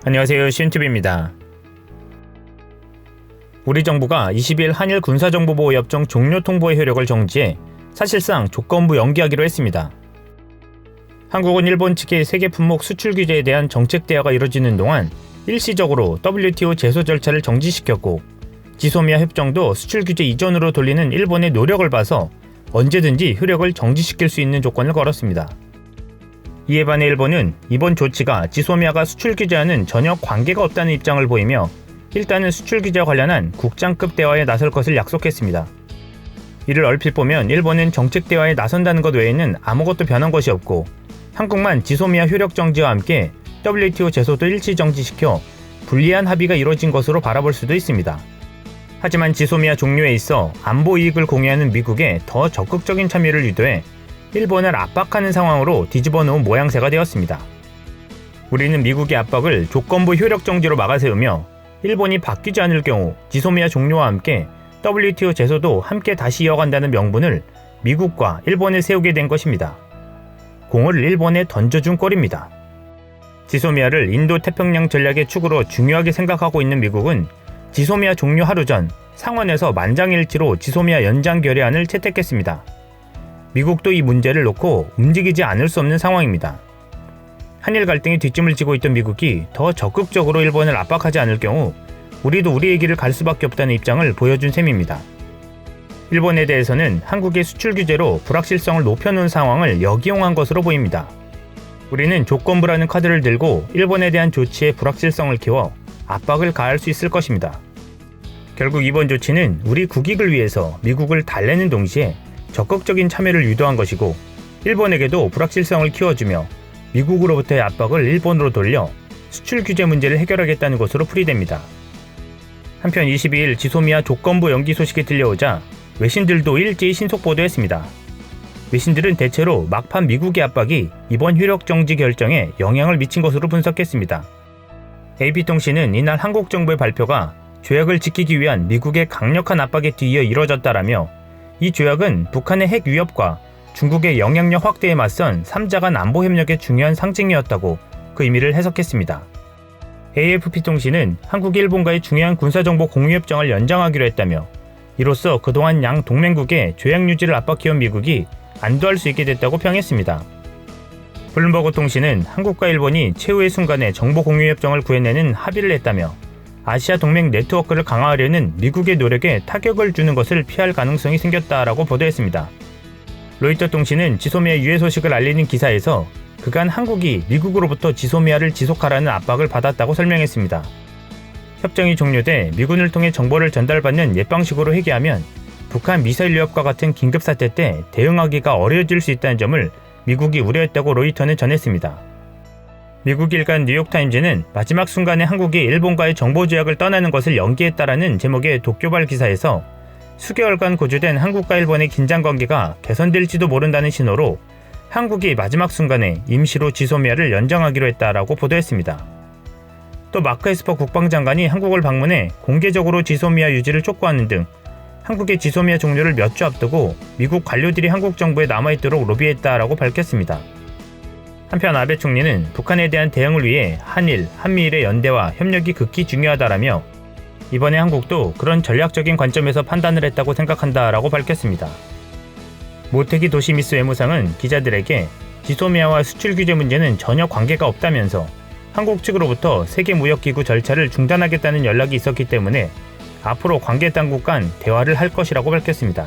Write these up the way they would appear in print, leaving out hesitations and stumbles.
안녕하세요, 시윤TV입니다. 우리 정부가 20일 한일 군사정보보호협정 종료 통보의 효력을 정지해 사실상 조건부 연기하기로 했습니다. 한국은 일본 측의 세계 품목 수출 규제에 대한 정책 대화가 이뤄지는 동안 일시적으로 WTO 제소 절차를 정지시켰고, 지소미아 협정도 수출 규제 이전으로 돌리는 일본의 노력을 봐서 언제든지 효력을 정지시킬 수 있는 조건을 걸었습니다. 이에 반해 일본은 이번 조치가 지소미아가 수출 규제와는 전혀 관계가 없다는 입장을 보이며 일단은 수출 규제와 관련한 국장급 대화에 나설 것을 약속했습니다. 이를 얼핏 보면 일본은 정책 대화에 나선다는 것 외에는 아무것도 변한 것이 없고, 한국만 지소미아 효력 정지와 함께 WTO 제소도 일시 정지시켜 불리한 합의가 이뤄진 것으로 바라볼 수도 있습니다. 하지만 지소미아 종료에 있어 안보 이익을 공유하는 미국에 더 적극적인 참여를 유도해 일본을 압박하는 상황으로 뒤집어 놓은 모양새가 되었습니다. 우리는 미국의 압박을 조건부 효력 정지로 막아세우며 일본이 바뀌지 않을 경우 지소미아 종료와 함께 WTO 제소도 함께 다시 이어간다는 명분을 미국과 일본에 세우게 된 것입니다. 공을 일본에 던져준 꼴입니다. 지소미아를 인도태평양 전략의 축으로 중요하게 생각하고 있는 미국은 지소미아 종료 하루 전 상원에서 만장일치로 지소미아 연장 결의안을 채택했습니다. 미국도 이 문제를 놓고 움직이지 않을 수 없는 상황입니다. 한일 갈등이 뒷짐을 지고 있던 미국이 더 적극적으로 일본을 압박하지 않을 경우 우리도 우리의 길을 갈 수밖에 없다는 입장을 보여준 셈입니다. 일본에 대해서는 한국의 수출 규제로 불확실성을 높여놓은 상황을 역이용한 것으로 보입니다. 우리는 조건부라는 카드를 들고 일본에 대한 조치에 불확실성을 키워 압박을 가할 수 있을 것입니다. 결국 이번 조치는 우리 국익을 위해서 미국을 달래는 동시에 적극적인 참여를 유도한 것이고, 일본에게도 불확실성을 키워주며 미국으로부터의 압박을 일본으로 돌려 수출 규제 문제를 해결하겠다는 것으로 풀이됩니다. 한편 22일 지소미아 조건부 연기 소식이 들려오자 외신들도 일제히 신속 보도했습니다. 외신들은 대체로 막판 미국의 압박이 이번 효력 정지 결정에 영향을 미친 것으로 분석했습니다. AP통신은 이날 한국 정부의 발표가 조약을 지키기 위한 미국의 강력한 압박에 뒤이어 이뤄졌다라며, 이 조약은 북한의 핵 위협과 중국의 영향력 확대에 맞선 3자 간 안보 협력의 중요한 상징이었다고 그 의미를 해석했습니다. AFP통신은 한국이 일본과의 중요한 군사정보 공유협정을 연장하기로 했다며, 이로써 그동안 양 동맹국의 조약 유지를 압박해온 미국이 안도할 수 있게 됐다고 평했습니다. 블룸버그 통신은 한국과 일본이 최후의 순간에 정보 공유협정을 구해내는 합의를 했다며, 아시아 동맹 네트워크를 강화하려는 미국의 노력에 타격을 주는 것을 피할 가능성이 생겼다라고 보도했습니다. 로이터 통신은 지소미아 유예 소식을 알리는 기사에서 그간 한국이 미국으로부터 지소미아를 지속하라는 압박을 받았다고 설명했습니다. 협정이 종료돼 미군을 통해 정보를 전달받는 옛 방식으로 회귀하면 북한 미사일 위협과 같은 긴급 사태 때 대응하기가 어려워질 수 있다는 점을 미국이 우려했다고 로이터는 전했습니다. 미국 일간 뉴욕타임즈는 마지막 순간에 한국이 일본과의 정보 조약을 떠나는 것을 연기했다라는 제목의 독교발 기사에서 수개월간 고조된 한국과 일본의 긴장관계가 개선될지도 모른다는 신호로 한국이 마지막 순간에 임시로 지소미아를 연장하기로 했다라고 보도했습니다. 또 마크 에스퍼 국방장관이 한국을 방문해 공개적으로 지소미아 유지를 촉구하는 등 한국의 지소미아 종료를 몇 주 앞두고 미국 관료들이 한국 정부에 남아있도록 로비했다라고 밝혔습니다. 한편 아베 총리는 북한에 대한 대응을 위해 한일, 한미일의 연대와 협력이 극히 중요하다라며, 이번에 한국도 그런 전략적인 관점에서 판단을 했다고 생각한다라고 밝혔습니다. 모테기 도시미스 외무상은 기자들에게 지소미아와 수출 규제 문제는 전혀 관계가 없다면서 한국 측으로부터 세계무역기구 절차를 중단하겠다는 연락이 있었기 때문에 앞으로 관계당국 간 대화를 할 것이라고 밝혔습니다.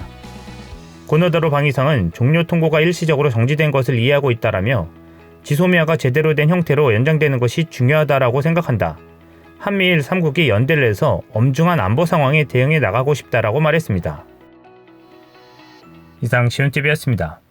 고노다로 방위상은 종료 통보가 일시적으로 정지된 것을 이해하고 있다라며, 지소미아가 제대로 된 형태로 연장되는 것이 중요하다라고 생각한다. 한미일 3국이 연대를 해서 엄중한 안보 상황에 대응해 나가고 싶다라고 말했습니다. 이상 시윤TV였습니다.